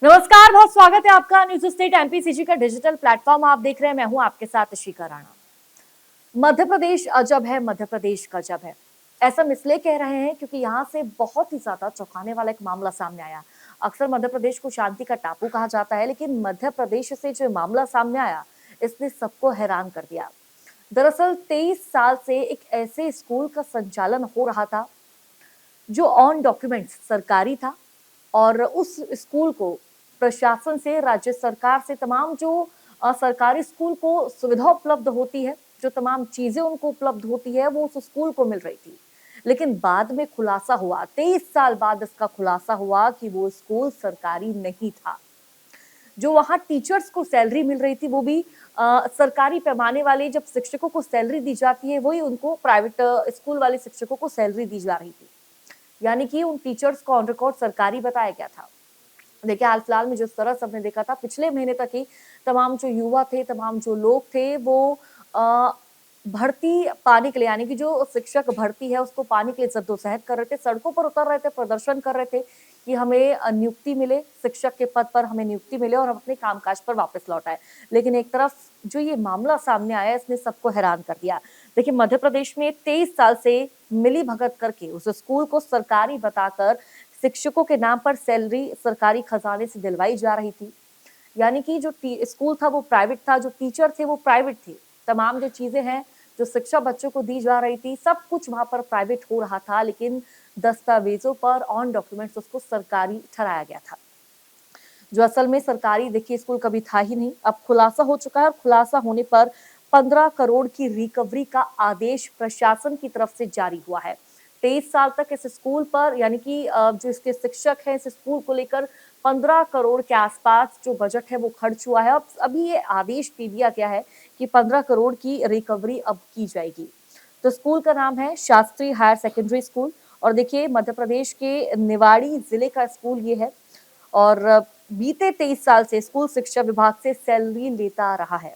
नमस्कार, बहुत स्वागत है आपका न्यूज स्टेट एमपीसीजी का डिजिटल प्लेटफॉर्म आप देख रहे हैं। मैं हूं आपके साथ शिखा राणा। मध्य प्रदेश अजब है, मध्य प्रदेश गजब है। ऐसा हम इसलिए कह रहे हैं क्योंकि यहाँ से बहुत ही ज्यादा चौंकाने वाला एक मामला सामने आया। अक्सर मध्य प्रदेश को शांति का टापू कहा जाता है, लेकिन मध्य प्रदेश से जो मामला सामने आया, इसने सबको हैरान कर दिया। दरअसल 23 साल से एक ऐसे स्कूल का संचालन हो रहा था जो ऑन डॉक्यूमेंट्स सरकारी था, और उस स्कूल को प्रशासन से, राज्य सरकार से तमाम जो सरकारी स्कूल को सुविधा उपलब्ध होती है, जो तमाम चीजें उनको उपलब्ध होती है, वो उस स्कूल को मिल रही थी। लेकिन बाद में खुलासा हुआ, 23 साल बाद इसका खुलासा हुआ कि वो स्कूल सरकारी नहीं था। जो वहां टीचर्स को सैलरी मिल रही थी, वो भी सरकारी पैमाने वाले जब शिक्षकों को सैलरी दी जाती है, वही उनको प्राइवेट स्कूल वाले शिक्षकों को सैलरी दी जा रही थी। यानी कि उन टीचर्स को ऑन रिकॉर्ड सरकारी बताया गया था। देखिए, हाल फिलहाल में जिस तरह सबने देखा था, पिछले महीने तक ही तमाम जो युवा थे, तमाम जो लोग थे, वो भर्ती पाने के लिए, यानी कि जो शिक्षक भर्ती है उसको पाने के लिए जद्दोजहद कर रहे थे, सड़कों पर उतर रहे थे, प्रदर्शन कर रहे थे कि हमें नियुक्ति मिले, शिक्षक के पद पर हमें नियुक्ति मिले और हम अपने कामकाज पर वापस लौट आए। लेकिन एक तरफ जो ये मामला सामने आया, इसने सबको हैरान कर दिया। देखिए, मध्य प्रदेश में 23 साल से मिली भगत करके उस स्कूल को सरकारी बताकर शिक्षकों के नाम पर सैलरी सरकारी खजाने से दिलवाई जा रही थी। यानी कि जो स्कूल था वो प्राइवेट था, जो टीचर थे वो प्राइवेट थे। तमाम जो चीजें हैं, जो शिक्षा बच्चों को दी जा रही थी, सब कुछ वहां पर प्राइवेट हो रहा था, लेकिन दस्तावेजों पर ऑन डॉक्यूमेंट्स उसको सरकारी ठहराया गया था, जो असल में सरकारी देखिए स्कूल कभी था ही नहीं। अब खुलासा हो चुका है, और खुलासा होने पर 15 करोड़ की रिकवरी का आदेश प्रशासन की तरफ से जारी हुआ है। 23 साल तक इस स्कूल पर, यानी कि जो इसके शिक्षक हैं, इस स्कूल को लेकर 15 करोड़ के आसपास जो बजट है वो खर्च हुआ है। अब अभी ये आदेश दे दिया गया है कि 15 करोड़ की रिकवरी अब की जाएगी। तो स्कूल का नाम है शास्त्री हायर सेकेंडरी स्कूल, और देखिए मध्य प्रदेश के निवाड़ी जिले का स्कूल ये है, और बीते 23 साल से स्कूल शिक्षा विभाग से सैलरी लेता आ रहा है।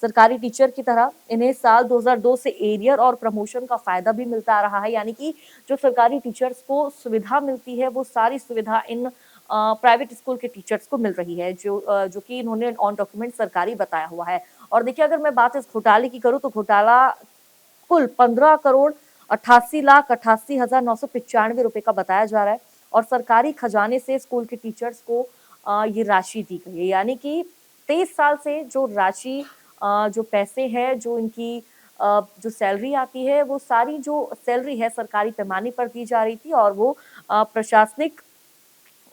सरकारी टीचर की तरह इन्हें साल 2002 से एरियर और प्रमोशन का फायदा भी मिलता आ रहा है। यानी कि जो सरकारी टीचर्स को सुविधा मिलती है, वो सारी सुविधा इन प्राइवेट स्कूल के टीचर्स को मिल रही है, जो कि इन्होंने ऑन डॉक्यूमेंट सरकारी बताया हुआ है। और देखिए, अगर मैं बात इस घोटाले की करूं, तो घोटाला कुल 15 करोड़ 88,88,995 रुपए का बताया जा रहा है, और सरकारी खजाने से स्कूल के टीचर्स को ये राशि दी गई है। यानी कि 23 साल से जो राशि, जो पैसे हैं, जो इनकी जो सैलरी आती है, वो सारी जो सैलरी है सरकारी पैमाने पर दी जा रही थी, और वो प्रशासनिक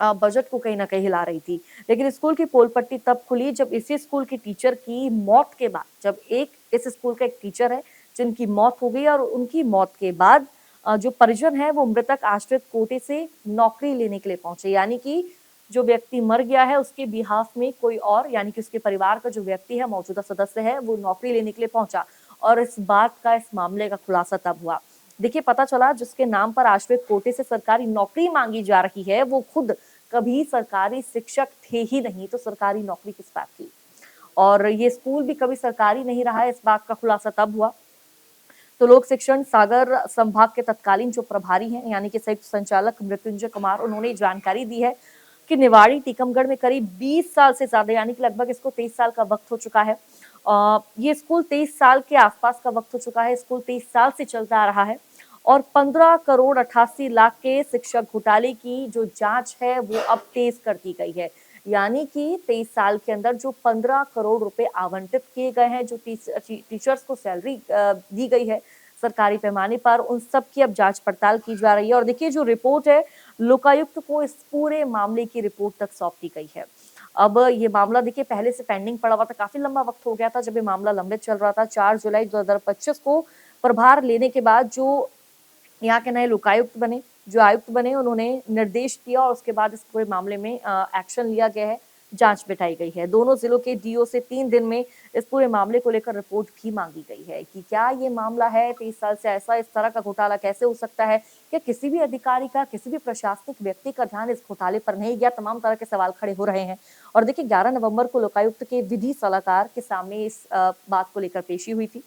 बजट को कहीं न कहीं हिला रही थी। लेकिन स्कूल की पोल पट्टी तब खुली जब इसी स्कूल की टीचर की मौत के बाद, जब इस स्कूल का एक टीचर है जिनकी मौत हो गई, और उनकी मौत के बाद जो परिजन है वो मृतक आश्रित कोटे से नौकरी लेने के लिए पहुंचे। यानी कि जो व्यक्ति मर गया है उसके बिहाफ में कोई और, यानी कि उसके परिवार का जो व्यक्ति है, मौजूदा सदस्य है, वो नौकरी लेने के लिए पहुंचा, और इस बात का, इस मामले का खुलासा तब हुआ। देखिए, पता चला जिसके नाम पर आश्रित कोटे से सरकारी नौकरी मांगी जा रही है, वो खुद कभी सरकारी शिक्षक थे ही नहीं, तो सरकारी नौकरी किस बात की। और ये स्कूल भी कभी सरकारी नहीं रहा है, इस बात का खुलासा तब हुआ। तो लोक शिक्षण सागर संभाग के तत्कालीन जो प्रभारी हैं, यानी कि संयुक्त संचालक मृत्युंजय कुमार, उन्होंने जानकारी दी है कि निवाड़ी टीकमगढ़ में करीब 20 साल से ज्यादा, यानी कि लगभग इसको 23 साल का वक्त हो चुका है। ये स्कूल 23 साल के आसपास का वक्त हो चुका है, स्कूल 23 साल से चलता आ रहा है, और 15 करोड़ 88 लाख के शिक्षक घोटाले की जो जांच है वो अब तेज कर दी गई है। यानी कि 23 साल के अंदर जो 15 करोड़ रुपए आवंटित किए गए हैं, जो टीचर्स को सैलरी दी गई है सरकारी पैमाने पर, उन सब की अब जांच पड़ताल की जा रही है। और देखिए, जो रिपोर्ट है, लोकायुक्त को इस पूरे मामले की रिपोर्ट तक सौंप दी गई है। अब ये मामला देखिए पहले से पेंडिंग पड़ा हुआ था, काफी लंबा वक्त हो गया था जब ये मामला लंबित चल रहा था। 4 जुलाई 2025 को प्रभार लेने के बाद जो यहाँ के नए लोकायुक्त बने, जो आयुक्त बने, उन्होंने निर्देश दिया, और उसके बाद इस पूरे मामले में एक्शन लिया गया है, जांच बिठाई गई है। दोनों जिलों के डीओ से 3 दिन में इस पूरे मामले को लेकर रिपोर्ट भी मांगी गई है कि क्या ये मामला है, 23 साल से ऐसा इस तरह का घोटाला कैसे हो सकता है, क्या किसी भी अधिकारी का, किसी भी प्रशासनिक व्यक्ति का ध्यान इस घोटाले पर नहीं गया। तमाम तरह के सवाल खड़े हो रहे हैं। और देखिए, 11 नवंबर को लोकायुक्त के विधि सलाहकार के सामने इस बात को लेकर पेशी हुई थी।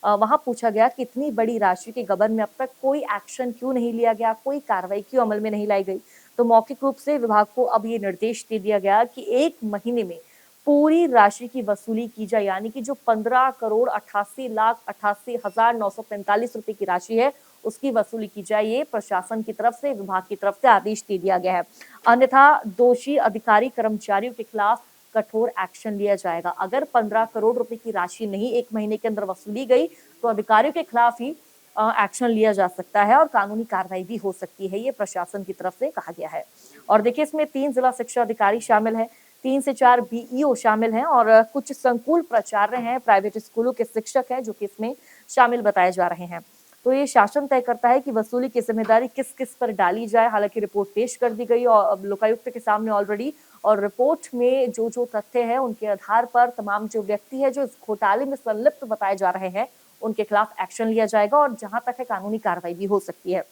वहां पूछा गया कि इतनी बड़ी राशि के गबन में अब तक कोई एक्शन क्यों नहीं लिया गया, कोई कार्रवाई क्यों अमल में नहीं लाई गई। तो मौखिक रूप से विभाग को अब ये निर्देश दे दिया गया कि 1 महीने में पूरी राशि की वसूली की जाए, यानी कि जो 15,88,88,945 रुपए की राशि है, उसकी वसूली की जाए। ये प्रशासन की तरफ से, विभाग की तरफ से आदेश दे दिया गया है। अन्यथा दोषी अधिकारी कर्मचारियों के खिलाफ कठोर एक्शन लिया जाएगा। अगर 15 करोड़ रुपए की राशि नहीं 1 महीने के अंदर वसूली गई, तो अधिकारियों के खिलाफ ही एक्शन लिया जा सकता है और कानूनी कार्रवाई भी हो सकती है। ये प्रशासन की तरफ से कहा गया है। और देखिए, इसमें 3 जिला शिक्षा अधिकारी शामिल हैं, 3 से 4 बीईओ शामिल हैं और कुछ संकुल प्राचार्य हैं, प्राइवेट स्कूलों के शिक्षक हैं जो कि इसमें शामिल बताए जा रहे हैं। तो ये शासन तय करता है कि वसूली की जिम्मेदारी किस किस पर डाली जाए। हालांकि रिपोर्ट पेश कर दी गई और अब लोकायुक्त के सामने ऑलरेडी, और रिपोर्ट में जो जो तथ्य है उनके आधार पर तमाम जो व्यक्ति है जो इस घोटाले में संलिप्त बताए जा रहे हैं, उनके खिलाफ एक्शन लिया जाएगा और जहां तक है कानूनी कार्रवाई भी हो सकती है।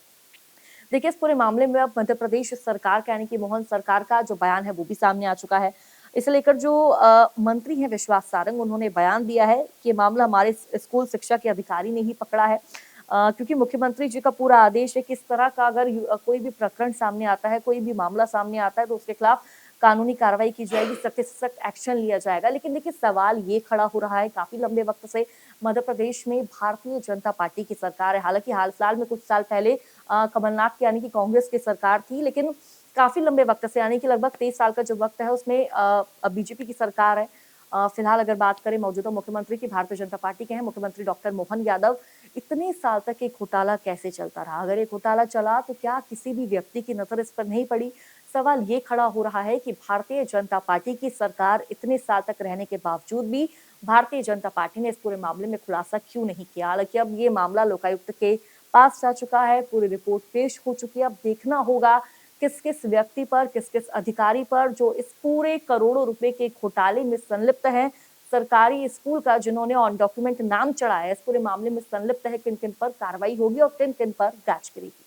देखिए, इस पूरे मामले में अब मध्य प्रदेश सरकार का, यानी कि मोहन सरकार का जो बयान है वो भी सामने आ चुका है। इसे लेकर जो मंत्री हैं विश्वास सारंग, उन्होंने बयान दिया है कि ये मामला हमारे स्कूल शिक्षा के अधिकारी ने ही पकड़ा है, क्योंकि मुख्यमंत्री जी का पूरा आदेश है कि इस तरह का अगर कोई भी प्रकरण सामने आता है, कोई भी मामला सामने आता है, तो उसके खिलाफ कानूनी कार्रवाई की जाएगी, सख्त से सख्त एक्शन लिया जाएगा। लेकिन देखिए, सवाल ये खड़ा हो रहा है, काफी लंबे वक्त से मध्य प्रदेश में भारतीय जनता पार्टी की सरकार है। हालांकि हाल फिलहाल में कुछ साल पहले कमलनाथ की, यानी कि कांग्रेस की सरकार थी, लेकिन काफी लंबे वक्त से, यानी कि लगभग 23 साल का जो वक्त है उसमें अब बीजेपी की सरकार है। फिलहाल अगर बात करें मौजूदा मुख्यमंत्री की, भारतीय जनता पार्टी के हैं मुख्यमंत्री डॉक्टर मोहन यादव। इतने साल तक एक घोटाला कैसे चलता रहा? अगर एक घोटाला चला तो क्या किसी भी व्यक्ति की नजर इस पर नहीं पड़ी? सवाल ये खड़ा हो रहा है कि भारतीय जनता पार्टी की सरकार इतने साल तक रहने के बावजूद भी भारतीय जनता पार्टी ने इस पूरे मामले में खुलासा क्यों नहीं किया। हालांकि अब ये मामला लोकायुक्त के पास जा चुका है, पूरी रिपोर्ट पेश हो चुकी है। अब देखना होगा किस किस व्यक्ति पर, किस किस अधिकारी पर जो इस पूरे करोड़ों रुपए के घोटाले में संलिप्त है, सरकारी स्कूल का जिन्होंने ऑन डॉक्यूमेंट नाम चढ़ाया है, इस पूरे मामले में संलिप्त है, किन किन पर कार्रवाई होगी और किन किन पर गाज गिरेगी।